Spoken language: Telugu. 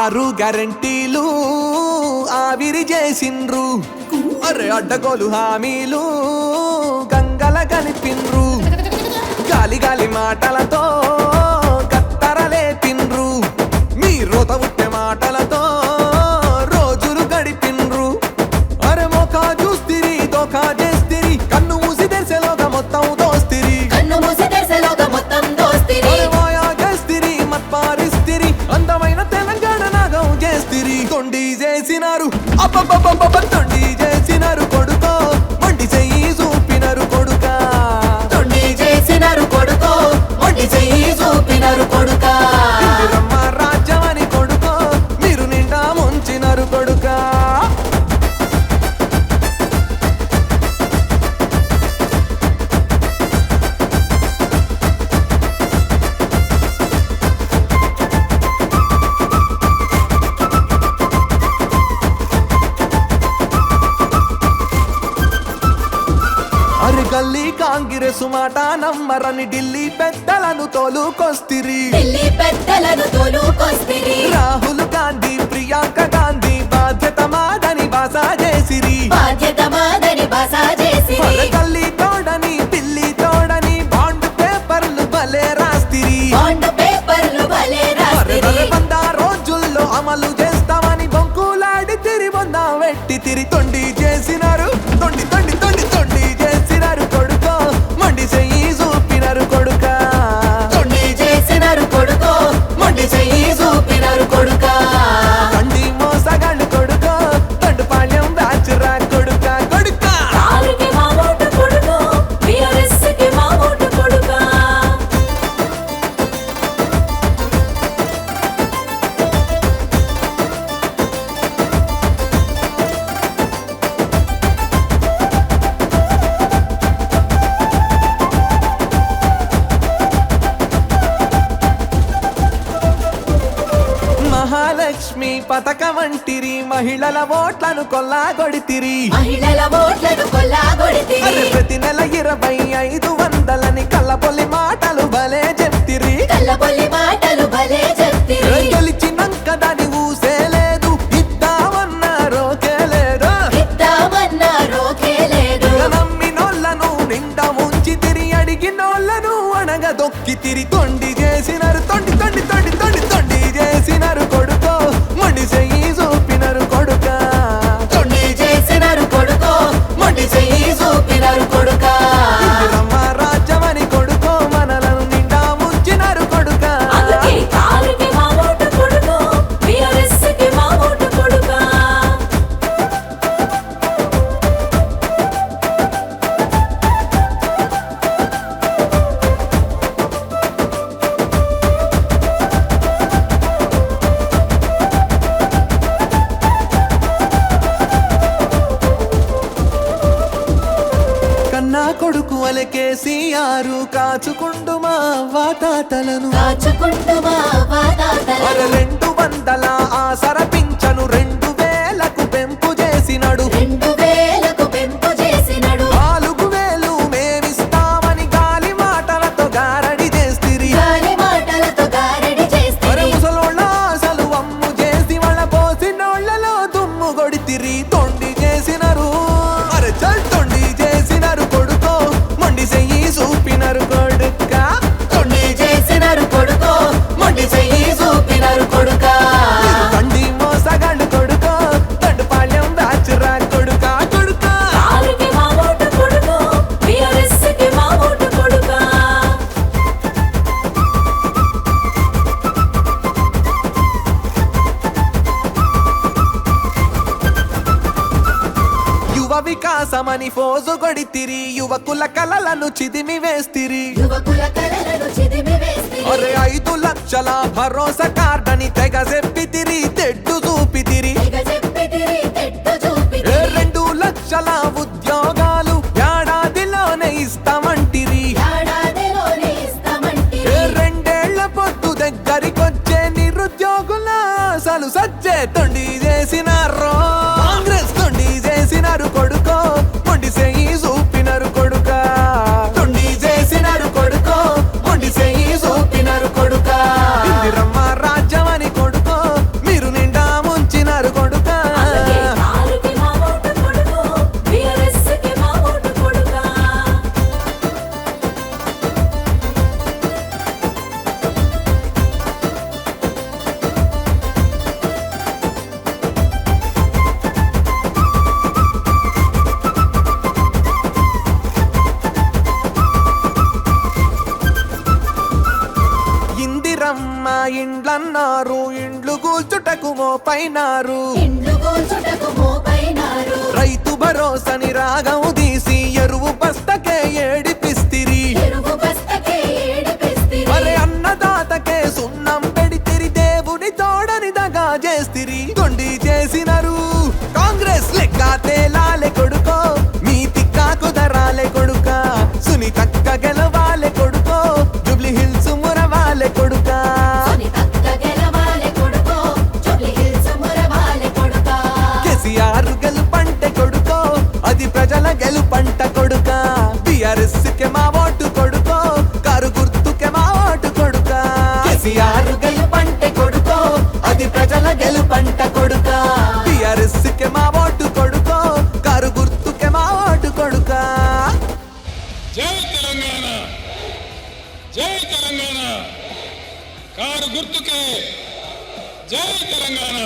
ఆరు గ్యారంటీలు ఆవిరి చేసిండ్రు. అరే అడ్డగోలు హామీలు గంగల కలిపిండ్రు. గాలి గాలి మాటలతో కత్తరలే తిన్రు. మీ రోత ఉట్టే మాటలతో రోజులు గడిపిండ్రు. అరే మోకా చూస్తిరి దోకా చేస్తిరి. కన్ను మూసి తెరిసేలోగా మొత్తం దోస్తిరి. అరే మాయా చేస్తిరి మత్పారిస్తిరి. అందమైన తెలంగాణ నాగం చేస్తిరి. తొండి చేసినారు అబ్బబ్బబ్బబ్బ తొండి చేసినారు కొడుకో. మొండి చెయ్యి చూపినారు కొడుకా. తొండి చేసినారు కొడుకో. మొండి చెయ్యి చూపినారు కొడుకా. ఇందిరమ్మ రాజ్యమని కొడుకో. మీరు నిండా ముంచినారు కొడుకా. అరే గల్లీ కాంగ్రెస్ మాట నమ్మరని ఢిల్లీ పెద్దలను తోలుకొస్తిరి. ఢిల్లీ పెద్దలను తోలుకొస్తిరి. రాహుల్ గాంధీ ప్రియాంక గాంధీ బాధ్యత మాదని బాస చేసిరి. బాధ్యత మాదని బస చేసిరి. అరే గల్లీ తోడని పిల్లి తోడని బాండ్ పేపర్లు భలే రాస్తిరి. బాండ్ పేపర్లు భలే అరే రాస్తిరి. 100 రోజుల్లో అమలు చేస్తామని బొంకులాడి తిరి బొంద వెట్టి తిరి. తొండి చేసినారు తొండి తొండి తొండి తొండి చేసినారు కొడుకో. మొండి చెయ్యి చూపినారు కొడుకా. తొండి చేసినారు కొడుకో. మొండి చెయ్యి చూపినారు కొడుకా. తండి మోసగాళ్ళు కొడుకో. తండుపాళ్యం బ్యాచురా కొడుకా కొడుకా. కారుకి మా ఓటు కొడుకో. BRS కి మా ఓటు కొడుకా. మహాలక్ష్మి పథకమంటిరి. మహిళల ఓట్లను కొల్లాగొడితిరి. మహిళల ఓట్లను కొల్లాగొడితిరి. అరే ప్రతి నెల 2500 కళ్ళపొల్లి మాటలు భలే చెప్తిరి. కల్లబొల్లి మాటలు భలే చెప్తిరి. గెలిచినంక దాని ఊసేలేదు. ఇద్దామన్నారోకే లేదు. ఇద్దామన్నారోకే లేదు. నమ్మినోళ్ళను నిండా ముంచి తిరి. అడిగినోళ్ళను అనగ దొక్కి తిరి. తొండి చేసినారు తొండి తొండి తొండి తొండి తొండి చేసినారు కొడుకో. మొండి చెయ్యి చూపినారు కొడుకా. తొండి చేసినారు కొడుకో. మొండి చెయ్యి చూపినారు కొడుకా. ఇందిరమ్మ రాజ్యమని కొడుకో. మనలను నిండా ముంచినారు కొడుకా. అందుకే కారుకి మా ఓటు కొడుకో. BRS కి మా ఓటు కొడుకా. కన్నా కొడుకు అలె కేసీఆర్ కాచుకుండు మా వాతాతలను. కాచుకుంటూ మా వాతాతలను. అరే 200 ఆసర పింఛను 2000కు పెంపు చేసినడు. 2000కు పెంపు చేసినడు. 4000 మేమిస్తామని గాలి మాటలతో గారడి చేస్తిరి. గాలి మాటలతో గారడి అరే చేస్తిరి. ముసలోళ్ళ అసలు అమ్ము చేసి వాళ్ళ పోసినోళ్ళలో దుమ్ము కొడితిరి. తొండి చేసినారు అరే చల్ తొండి చేసినారు కొడుకో. మొండి చెయ్యి చూపినారు కొడుకా. తొండి చేసినారు కొడుకో. మొండి చెయ్యి చూపినారు కొడుకా. మీరు తండి మోసగాళ్ళు కొడుకో. తండుపాళ్యం బ్యాచురా కొడుకా కొడుకా. కారుకి మా ఓటు కొడుకో. BRS కి మా ఓటు కొడుకా. యువ వికాసమని ఫోజు కొడితిరి. యువకుల కలలను చిదిమి వేస్తిరి. యువకుల కలలను చిదిమి వేస్తిరి. అరే 5 లక్షల భరోసా కార్డని తెగ చెప్పితిరి. తెడ్డు చూపితిరి. తెగ చెప్పితిరి. తెట్టు చూపితిరి. 2 లక్షల ఉద్యోగాలు ఏడాదిలోనే ఇస్తామంటిరి. ఏడాదిలోనే ఇస్తామంటిరి. 2 ఏళ్ల పొద్దు దగ్గరికొచ్చే నిరుద్యోగుల అసలు సచ్చే తొండి చేసినారు. కాంగ్రెస్ తొండి చేసినారు కొడుకో. మొండి చెయ్యి చూపినారు కొడుకా. తొండి చేసినారు కొడుకో. మొండి చెయ్యి చూపినారు కొడుకా. ఇందిరమ్మ రాజ్యమని కొడుకో. మీరు ఇండ్లన్నారు ఇండ్లు కూల్చుటకు మోపైనారు ఇండ్లు కూల్చుటకు మోపైనారు రైతు భరోసాని రాగం తీసి ఎరువు బస్తకే ఏడిపిస్తిరి ఎరువు బస్తకే ఏడిపిస్తిరి అరే అన్నదాతకే సున్నం పెడితిరి దేవుని తోడని దగా చేస్తిరి తొండి చేసినారు కాంగ్రెస్ లెక్క తేలాలే కొడుకో మీ తిక్కా కుదరాలే కొడుక సునీతక్క గెలవాలే కొడుకో జూబ్లీ హిల్స్ మురవాలే కొడుకా సునీతక్క గెలవాలే కొడుకో జూబ్లీ హిల్స్ మురవాలే కొడుకా కేసీఆర్ గెలుపంటే కొడుకో అది ప్రజల గెలుపంట కొడుక టిఆర్ఎస్ కే మా ఓటు కొడుకో కారు గుర్తుకే మా ఓటు కొడుక కేసీఆర్ గెలుపంటే కొడుకో అది ప్రజల గెలుపంట కొడుక టిఆర్ఎస్ కే మా ఓటు కొడుకో కారు గుర్తుకే మా ఓటు కొడుక జై తెలంగాణ జై తెలంగాణ కారు గుర్తుకే జై తెలంగాణ